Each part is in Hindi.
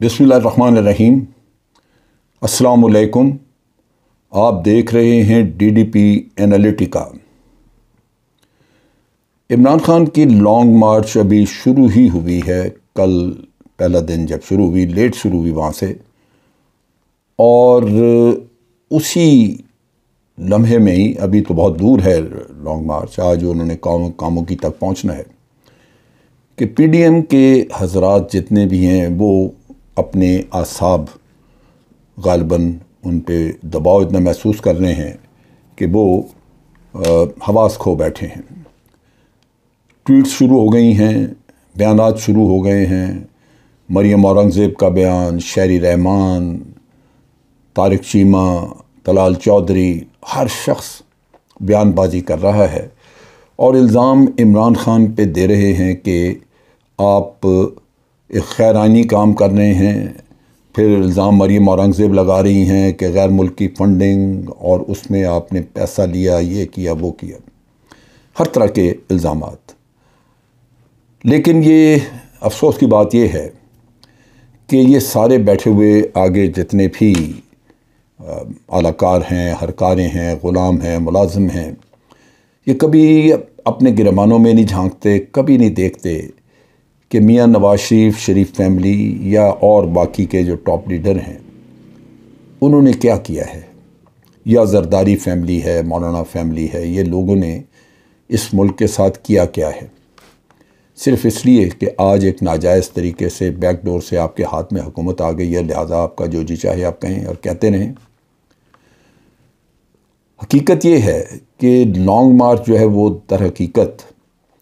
बिस्मिल्लाहिर्रहमानिर्रहीम। अस्सलामुअलैकुम। आप देख रहे हैं डीडीपी एनालिटिका। इमरान खान की लॉन्ग मार्च अभी शुरू ही हुई है। कल पहला दिन जब शुरू हुई, लेट शुरू हुई वहाँ से, और उसी लम्हे में ही, अभी तो बहुत दूर है लॉन्ग मार्च, आज उन्होंने कामों की तक पहुँचना है कि पीडीएम के हजरात जितने भी हैं वो अपने आसाब गालिबन उन पे दबाव इतना महसूस कर रहे हैं कि वो हवास खो बैठे हैं। ट्वीट्स शुरू हो गई हैं, बयानात शुरू हो गए हैं। मरियम औरंगज़ेब का बयान, शहरी रहमान, तारिक चीमा, तलाल चौधरी, हर शख्स बयानबाजी कर रहा है और इल्ज़ाम इमरान खान पे दे रहे हैं कि आप एक खैरानी काम कर रहे हैं। फिर इल्ज़ाम मरियम औरंगज़ेब लगा रही हैं कि गैर मुल्की फ़ंडिंग और उसमें आपने पैसा लिया, ये किया, वो किया, हर तरह के इल्ज़ामात। लेकिन ये अफसोस की बात यह है कि ये सारे बैठे हुए आगे जितने भी आलाकार हैं, हरकारें हैं, ग़ुलाम हैं, मुलाजिम हैं, ये कभी अपने गिरबानों में नहीं झांकते, कभी नहीं देखते कि मियाँ नवाज शरीफ फैमिली या और बाकी के जो टॉप लीडर हैं उन्होंने क्या किया है, या जरदारी फैमिली है, मौलाना फैमिली है, ये लोगों ने इस मुल्क के साथ किया क्या है। सिर्फ इसलिए कि आज एक नाजायज़ तरीके से बैकडोर से आपके हाथ में हुकूमत आ गई है, लिहाजा आपका जो जी चाहे आप कहें और कहते रहें। हकीकत ये है कि लॉन्ग मार्च जो है वो दर हकीकत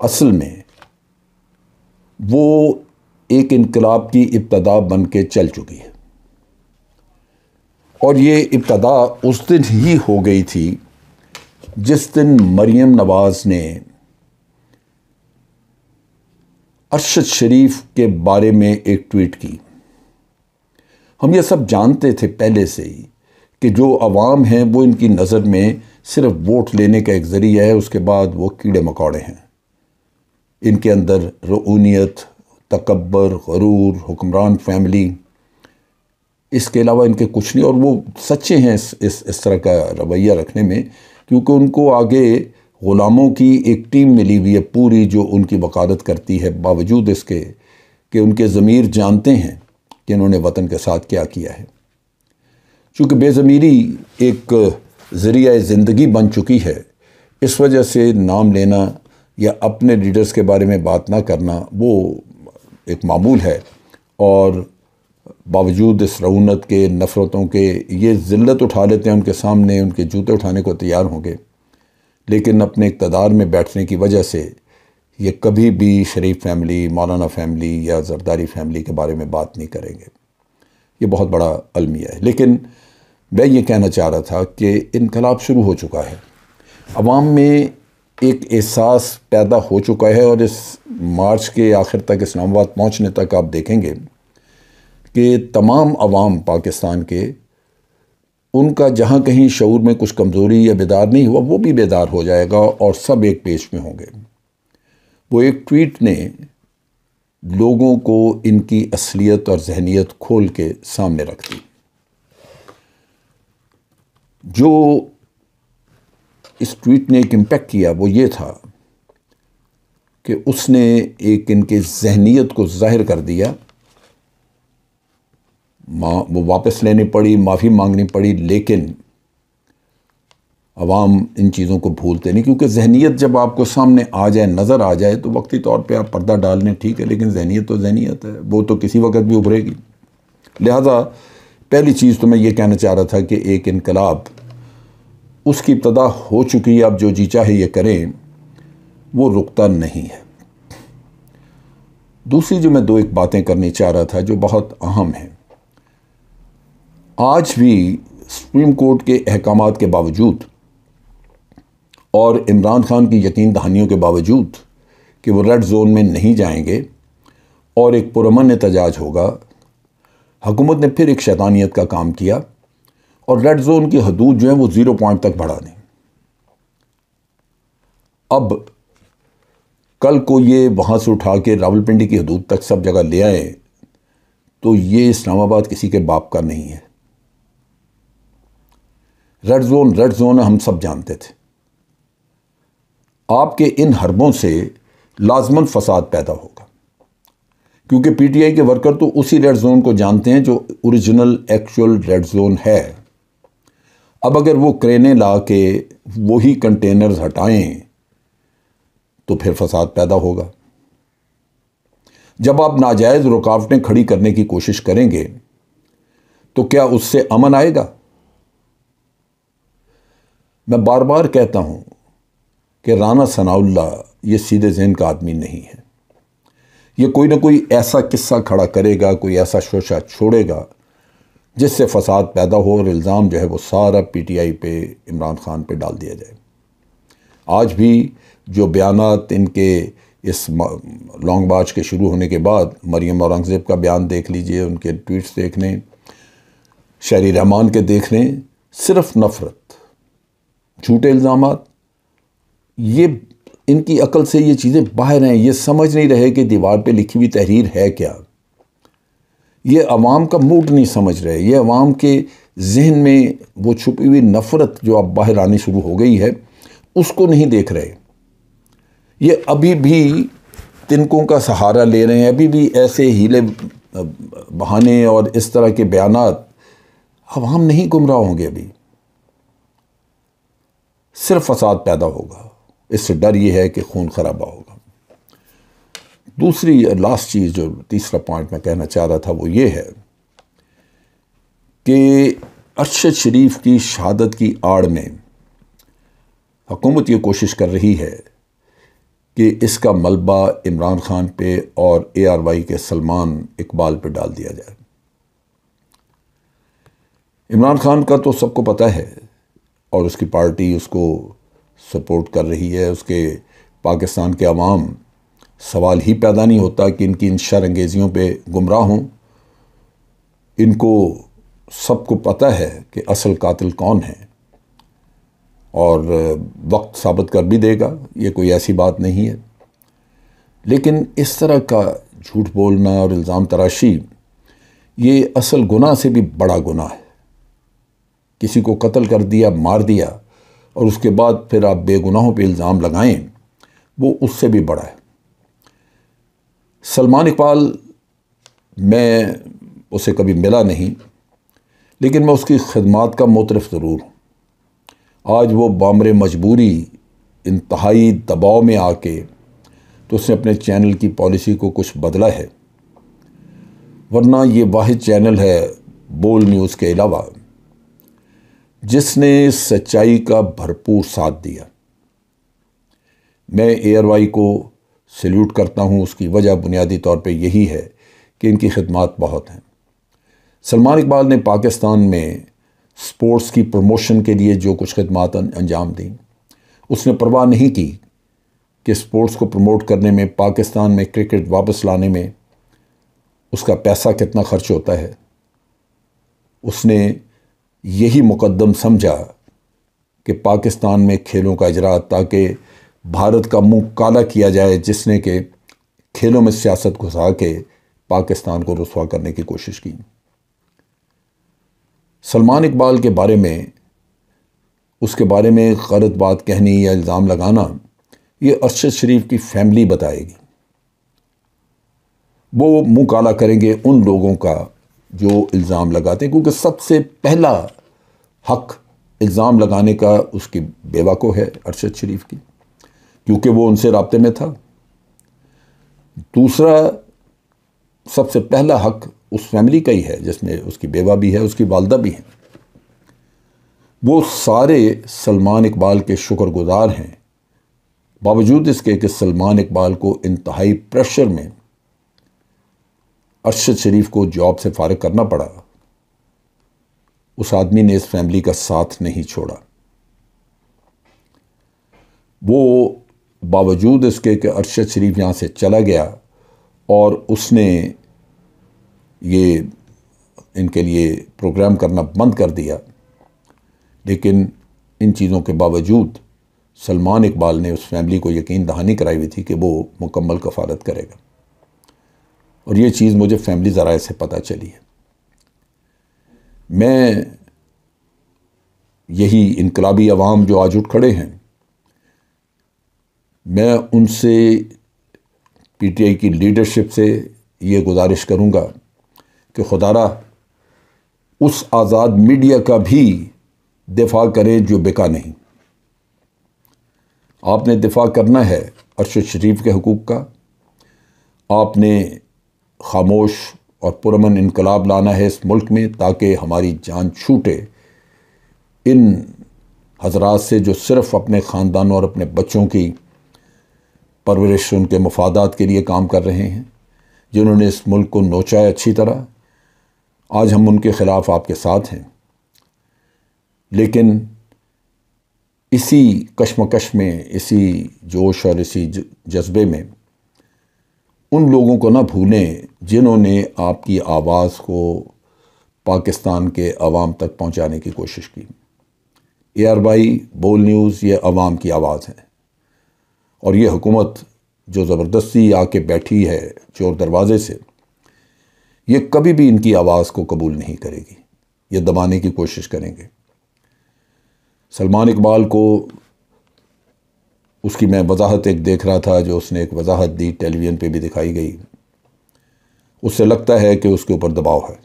असल में वो एक इनकलाब की इब्तदा बन के चल चुकी है, और ये इब्तदा उस दिन ही हो गई थी जिस दिन मरियम नवाज ने अरशद शरीफ के बारे में एक ट्वीट की। हम ये सब जानते थे पहले से ही कि जो अवाम हैं वो इनकी नज़र में सिर्फ वोट लेने का एक ज़रिया है, उसके बाद वो कीड़े मकोड़े हैं। इनके अंदर रऊनियत, तकब्बर, गरूर, हुक्मरान फैमिली, इसके अलावा इनके कुछ नहीं। और वो सच्चे हैं इस तरह का रवैया रखने में, क्योंकि उनको आगे ग़ुलामों की एक टीम मिली हुई है पूरी, जो उनकी वकालत करती है, बावजूद इसके कि उनके ज़मीर जानते हैं कि इन्होंने वतन के साथ क्या किया है। चूँकि बेज़मीरी एक ज़रिया ज़िंदगी बन चुकी है, इस वजह से नाम लेना या अपने लीडर्स के बारे में बात ना करना वो एक मामूल है। और बावजूद इस रऊनत के, नफ़रतों के, ये ज़िल्लत उठा लेते हैं उनके सामने, उनके जूते उठाने को तैयार होंगे, लेकिन अपने इक़्तिदार में बैठने की वजह से ये कभी भी शरीफ फैमिली, मौलाना फैमिली या जरदारी फैमिली के बारे में बात नहीं करेंगे। ये बहुत बड़ा अलमिया है। लेकिन मैं ये कहना चाह रहा था कि इनकलाब शुरू हो चुका है, अवाम में एक एहसास पैदा हो चुका है, और इस मार्च के आखिर तक, इस्लामाबाद पहुंचने तक आप देखेंगे कि तमाम अवाम पाकिस्तान के, उनका जहां कहीं शऊर में कुछ कमज़ोरी या बेदार नहीं हुआ, वो भी बेदार हो जाएगा और सब एक पेश में होंगे। वो एक ट्वीट ने लोगों को इनकी असलियत और जहनियत खोल के सामने रख दी। जो इस ट्वीट ने एक इम्पैक्ट किया वो ये था कि उसने एक इनके जहनियत को ज़ाहिर कर दिया। वो वापस लेनी पड़ी, माफ़ी मांगनी पड़ी, लेकिन अवाम इन चीज़ों को भूलते नहीं, क्योंकि जहनियत जब आपको सामने आ जाए, नज़र आ जाए, तो वक्ती तौर पे आप पर्दा डाल लें, ठीक है, लेकिन जहनियत तो जहनियत है, वो तो किसी वक्त भी उभरेगी। लिहाजा पहली चीज़ तो मैं ये कहना चाह रहा था कि एक इनकलाब, उसकी इब्तदा हो चुकी है, अब जो जी चाहे ये करें, वो रुकता नहीं है। दूसरी जो मैं दो एक बातें करनी चाह रहा था जो बहुत अहम हैं, आज भी सुप्रीम कोर्ट के अहकामात के बावजूद और इमरान खान की यकीन दहानियों के बावजूद कि वो रेड जोन में नहीं जाएंगे और एक पुरअमन एहतजाज होगा, हुकूमत ने फिर एक शैतानियत का काम किया और रेड जोन की हदूद जो है वो 0 पॉइंट तक बढ़ा दी। अब कल को ये वहाँ से उठा के रावलपिंडी की हदूद तक सब जगह ले आए तो ये इस्लामाबाद किसी के बाप का नहीं है। रेड जोन हम सब जानते थे। आपके इन हरबों से लाजमन फसाद पैदा होगा, क्योंकि पीटीआई के वर्कर तो उसी रेड जोन को जानते हैं जो ओरिजिनल एक्चुअल रेड जोन है। अब अगर वो क्रेनें ला के वही कंटेनर्स हटाएं तो फिर फसाद पैदा होगा। जब आप नाजायज रुकावटें खड़ी करने की कोशिश करेंगे तो क्या उससे अमन आएगा? मैं बार बार कहता हूं कि राना सनाउल्लाह ये सीधे ज़हन का आदमी नहीं है। ये कोई ना कोई ऐसा किस्सा खड़ा करेगा, कोई ऐसा शोशा छोड़ेगा जिससे फसाद पैदा हो और इल्ज़ाम जो है वो सारा पीटीआई पे, इमरान खान पे डाल दिया जाए। आज भी जो बयानात इनके इस लॉन्ग मार्च के शुरू होने के बाद, मरियम औरंगज़ेब का बयान देख लीजिए, उनके ट्वीट्स देख लें, शहरी रहमान के देख लें, सिर्फ नफ़रत, झूठे इल्ज़ामात। ये इनकी अकल से ये चीज़ें बाहर हैं। ये समझ नहीं रहे कि दीवार पे लिखी हुई तहरीर है क्या। ये अवाम का मूड नहीं समझ रहे। ये अवाम के जहन में वो छुपी हुई नफ़रत जो अब बाहर आनी शुरू हो गई है उसको नहीं देख रहे। ये अभी भी तिनकों का सहारा ले रहे हैं, अभी भी ऐसे हीले बहाने और इस तरह के बयानात। अवाम नहीं गुमराह होंगे, अभी सिर्फ फसाद पैदा होगा। इससे डर ये है कि खून खराबा होगा। दूसरी लास्ट चीज़, जो तीसरा पॉइंट मैं कहना चाह रहा था, वो ये है कि अरशद शरीफ की शहादत की आड़ में हुकूमत ये कोशिश कर रही है कि इसका मलबा इमरान खान पे और ARY के सलमान इकबाल पे डाल दिया जाए। इमरान खान का तो सबको पता है और उसकी पार्टी उसको सपोर्ट कर रही है। उसके पाकिस्तान के अवाम, सवाल ही पैदा नहीं होता कि इनकी इन शरअंगेजियों पे गुमराह हों। इनको सबको पता है कि असल कातिल कौन है और वक्त साबित कर भी देगा, ये कोई ऐसी बात नहीं है। लेकिन इस तरह का झूठ बोलना और इल्ज़ाम तराशी, ये असल गुनाह से भी बड़ा गुनाह है। किसी को कत्ल कर दिया, मार दिया, और उसके बाद फिर आप बेगुनाहों पे इल्ज़ाम लगाएं, वो उससे भी बड़ा है। सलमान इकबाल, मैं उसे कभी मिला नहीं, लेकिन मैं उसकी खिदमात का मोतरफ़ ज़रूर हूँ। आज वो बामरे मजबूरी इंतहाई दबाव में आके तो उसने अपने चैनल की पॉलिसी को कुछ बदला है, वरना ये वाहिद चैनल है बोल न्यूज़ के अलावा जिसने सच्चाई का भरपूर साथ दिया। मैं ARY को सल्यूट करता हूँ। उसकी वजह बुनियादी तौर पे यही है कि इनकी खिदमात बहुत हैं। सलमान इकबाल ने पाकिस्तान में स्पोर्ट्स की प्रमोशन के लिए जो कुछ खिदमात अंजाम दी, उसने परवाह नहीं की कि स्पोर्ट्स को प्रमोट करने में, पाकिस्तान में क्रिकेट वापस लाने में उसका पैसा कितना खर्च होता है। उसने यही मुकद्दम समझा कि पाकिस्तान में खेलों का इजरा, ताकि भारत का मुंह काला किया जाए, जिसने के खेलों में सियासत घुसा के पाकिस्तान को रुसवा करने की कोशिश की। सलमान इकबाल के बारे में, उसके बारे में गलत बात कहनी या इल्ज़ाम लगाना, ये अरशद शरीफ की फैमिली बताएगी। वो मुंह काला करेंगे उन लोगों का जो इल्ज़ाम लगाते हैं, क्योंकि सबसे पहला हक इल्ज़ाम लगाने का उसकी बेवा को है, अरशद शरीफ की, क्योंकि वो उनसे राब्ते में था। दूसरा सबसे पहला हक उस फैमिली का ही है जिसमें उसकी बेवा भी है, उसकी वालदा भी है। वो सारे सलमान इकबाल के शुक्रगुजार हैं, बावजूद इसके कि सलमान इकबाल को इंतहाई प्रेशर में अरशद शरीफ को जॉब से फारिग करना पड़ा। उस आदमी ने इस फैमिली का साथ नहीं छोड़ा। वो बावजूद इसके कि अरशद शरीफ यहाँ से चला गया और उसने ये इनके लिए प्रोग्राम करना बंद कर दिया, लेकिन इन चीज़ों के बावजूद सलमान इकबाल ने उस फैमिली को यकीन दहानी कराई हुई थी कि वो मुकम्मल कफ़ालत करेगा। और ये चीज़ मुझे फैमिली ज़राए से पता चली है। मैं यही इनकलाबी अवाम जो आज उठ खड़े हैं, मैं उनसे, पीटीआई की लीडरशिप से ये गुजारिश करूँगा कि खुदारा उस आज़ाद मीडिया का भी दिफा करें जो बिका नहीं। आपने दिफा करना है अरशद शरीफ के हुकूक का, आपने खामोश और पुरअमन इनकलाब लाना है इस मुल्क में ताकि हमारी जान छूटे इन हजरात से जो सिर्फ़ अपने ख़ानदानों और अपने बच्चों की परवरिश, उनके मफादात के लिए काम कर रहे हैं, जिन्होंने इस मुल्क को नोचा है अच्छी तरह। आज हम उनके ख़िलाफ़ आपके साथ हैं, लेकिन इसी कश्मकश में, इसी जोश और इसी जज्बे में उन लोगों को ना भूलें जिन्होंने आपकी आवाज़ को पाकिस्तान के अवाम तक पहुंचाने की कोशिश की। ARY बोल न्यूज़ ये अवाम की आवाज़ है, और ये हुकूमत जो ज़बरदस्ती आके बैठी है चोर दरवाज़े से, ये कभी भी इनकी आवाज़ को कबूल नहीं करेगी, ये दबाने की कोशिश करेंगे। सलमान इकबाल को, उसकी मैं वजाहत एक देख रहा था, जो उसने एक वजाहत दी, टेलीविज़न पे भी दिखाई गई, उससे लगता है कि उसके ऊपर दबाव है,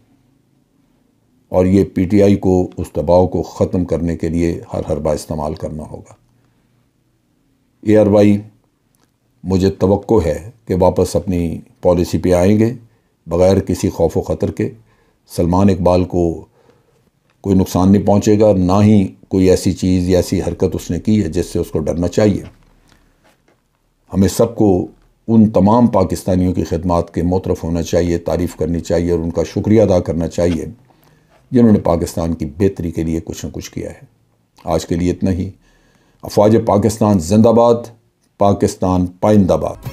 और ये PTI को उस दबाव को ख़त्म करने के लिए हर हरबा इस्तेमाल करना होगा। ARY मुझे तवक्को है कि वापस अपनी पॉलिसी पे आएंगे बग़ैर किसी खौफ व ख़तर के। सलमान इकबाल को कोई नुकसान नहीं पहुंचेगा, ना ही कोई ऐसी चीज़ या ऐसी हरकत उसने की है जिससे उसको डरना चाहिए। हमें सबको उन तमाम पाकिस्तानियों की खिदमत के मोतरफ़ होना चाहिए, तारीफ़ करनी चाहिए और उनका शुक्रिया अदा करना चाहिए जिन्होंने पाकिस्तान की बेहतरी के लिए कुछ न कुछ किया है। आज के लिए इतना ही। अफ़वाज पाकिस्तान जिंदाबाद, पाकिस्तान पाइंदाबाद।